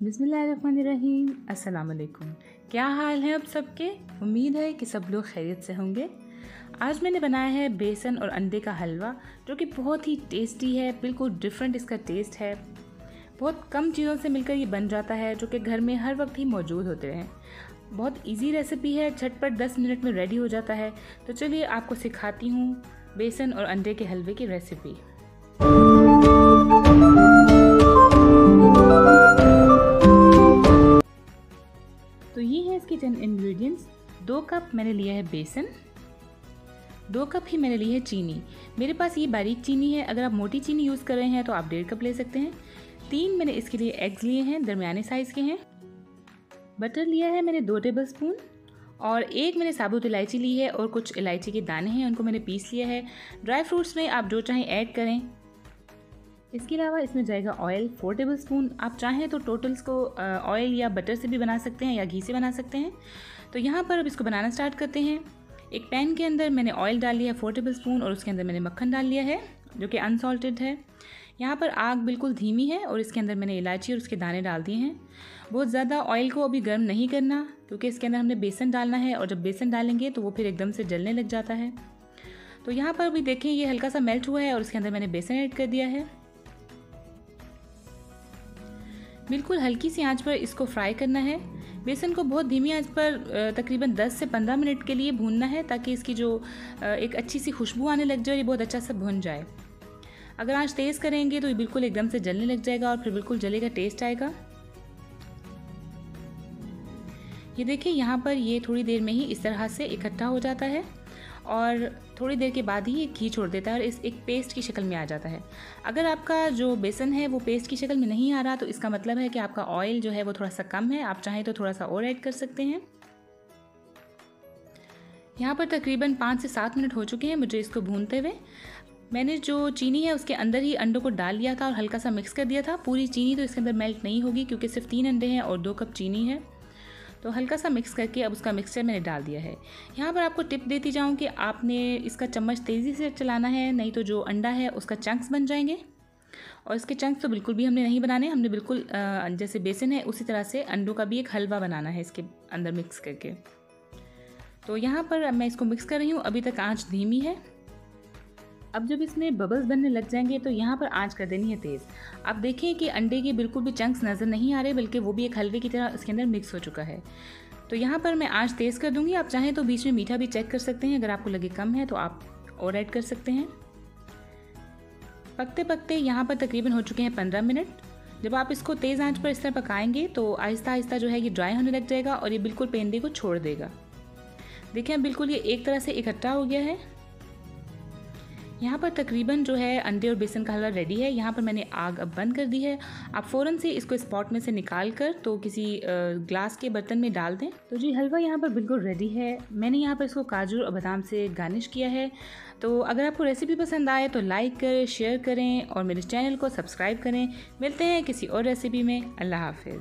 बिस्मिल्लाहिर्रहमानिर्रहीम। अस्सलाम वालेकुम। क्या हाल है अब सबके? उम्मीद है कि सब लोग खैरियत से होंगे। आज मैंने बनाया है बेसन और अंडे का हलवा, जो कि बहुत ही टेस्टी है। बिल्कुल डिफरेंट इसका टेस्ट है। बहुत कम चीज़ों से मिलकर ये बन जाता है, जो कि घर में हर वक्त ही मौजूद होते हैं। बहुत इजी रेसिपी है, झटपट 10 मिनट में रेडी हो जाता है। तो चलिए आपको सिखाती हूँ बेसन और अंडे के हलवे की रेसिपी। तो ये है इसके 10 इंग्रेडिएंट्स। 2 कप मैंने लिया है बेसन, 2 कप ही मैंने ली है चीनी। मेरे पास ये बारीक चीनी है, अगर आप मोटी चीनी यूज़ कर रहे हैं तो आप 1.5 कप ले सकते हैं। 3 मैंने इसके लिए एग्स लिए हैं, दरमियाने साइज़ के हैं। बटर लिया है मैंने 2 टेबल स्पून, और 1 मैंने साबुत इलायची ली है, और कुछ इलायची के दाने हैं, उनको मैंने पीस लिया है। ड्राई फ्रूट्स में आप जो चाहें ऐड करें। इसके अलावा इसमें जाएगा ऑयल 4 टेबल स्पून। आप चाहें तो टोटल्स को ऑयल या बटर से भी बना सकते हैं या घी से बना सकते हैं। तो यहाँ पर अब इसको बनाना स्टार्ट करते हैं। एक पैन के अंदर मैंने ऑयल डाल लिया है 4 टेबल स्पून, और उसके अंदर मैंने मक्खन डाल लिया है, जो कि अनसॉल्टेड है। यहाँ पर आग बिल्कुल धीमी है, और इसके अंदर मैंने इलायची और उसके दाने डाल दिए हैं। बहुत ज़्यादा ऑयल को अभी गर्म नहीं करना, क्योंकि इसके अंदर हमने बेसन डालना है, और जब बेसन डालेंगे तो वो फिर एकदम से जलने लग जाता है। तो यहाँ पर अभी देखें ये हल्का सा मेल्ट हुआ है, और इसके अंदर मैंने बेसन ऐड कर दिया है। बिल्कुल हल्की सी आंच पर इसको फ्राई करना है। बेसन को बहुत धीमी आंच पर तकरीबन 10 से 15 मिनट के लिए भूनना है, ताकि इसकी जो एक अच्छी सी खुशबू आने लग जाए, ये बहुत अच्छा सा भुन जाए। अगर आंच तेज़ करेंगे तो ये बिल्कुल एकदम से जलने लग जाएगा, और फिर बिल्कुल जले का टेस्ट आएगा। ये देखिए यहाँ पर ये थोड़ी देर में ही इस तरह से इकट्ठा हो जाता है, और थोड़ी देर के बाद ही ये घी छोड़ देता है, और इस एक पेस्ट की शक्ल में आ जाता है। अगर आपका जो बेसन है वो पेस्ट की शक्ल में नहीं आ रहा, तो इसका मतलब है कि आपका ऑयल जो है वो थोड़ा सा कम है। आप चाहें तो थोड़ा सा और ऐड कर सकते हैं। यहाँ पर तकरीबन 5 से 7 मिनट हो चुके हैं मुझे इसको भूनते हुए। मैंने जो चीनी है उसके अंदर ही अंडों को डाल लिया था और हल्का सा मिक्स कर दिया था। पूरी चीनी तो इसके अंदर मेल्ट नहीं होगी, क्योंकि सिर्फ 3 अंडे हैं और 2 कप चीनी है। तो हल्का सा मिक्स करके अब उसका मिक्सचर मैंने डाल दिया है। यहाँ पर आपको टिप देती जाऊँ कि आपने इसका चम्मच तेज़ी से चलाना है, नहीं तो जो अंडा है उसका चंक्स बन जाएंगे। और इसके चंक्स तो बिल्कुल भी हमने नहीं बनाने, हमने बिल्कुल जैसे बेसन है उसी तरह से अंडों का भी एक हलवा बनाना है इसके अंदर मिक्स करके। तो यहाँ पर मैं इसको मिक्स कर रही हूँ। अभी तक आँच धीमी है। अब जब इसमें बबल्स बनने लग जाएंगे तो यहाँ पर आंच कर देनी है तेज़। आप देखें कि अंडे के बिल्कुल भी चंक्स नज़र नहीं आ रहे, बल्कि वो भी एक हलवे की तरह इसके अंदर मिक्स हो चुका है। तो यहाँ पर मैं आंच तेज़ कर दूँगी। आप चाहें तो बीच में मीठा भी चेक कर सकते हैं, अगर आपको लगे कम है तो आप और ऐड कर सकते हैं। पकते पकते यहाँ पर तकरीबन हो चुके हैं 15 मिनट। जब आप इसको तेज़ आँच पर इस तरह पकाएंगे तो आहिस्ता आहिस्ता जो है ये ड्राई होने लग जाएगा, और ये बिल्कुल पेंदे को छोड़ देगा। देखें बिल्कुल ये एक तरह से इकट्ठा हो गया है। यहाँ पर तकरीबन जो है अंडे और बेसन का हलवा रेडी है। यहाँ पर मैंने आग अब बंद कर दी है। आप फ़ौरन से इसको स्पॉट में से निकाल कर तो किसी ग्लास के बर्तन में डाल दें। तो जी हलवा यहाँ पर बिल्कुल रेडी है। मैंने यहाँ पर इसको काजू और बादाम से गार्निश किया है। तो अगर आपको रेसिपी पसंद आए तो लाइक करें, शेयर करें, और मेरे चैनल को सब्सक्राइब करें। मिलते हैं किसी और रेसिपी में। अल्लाह हाफिज़।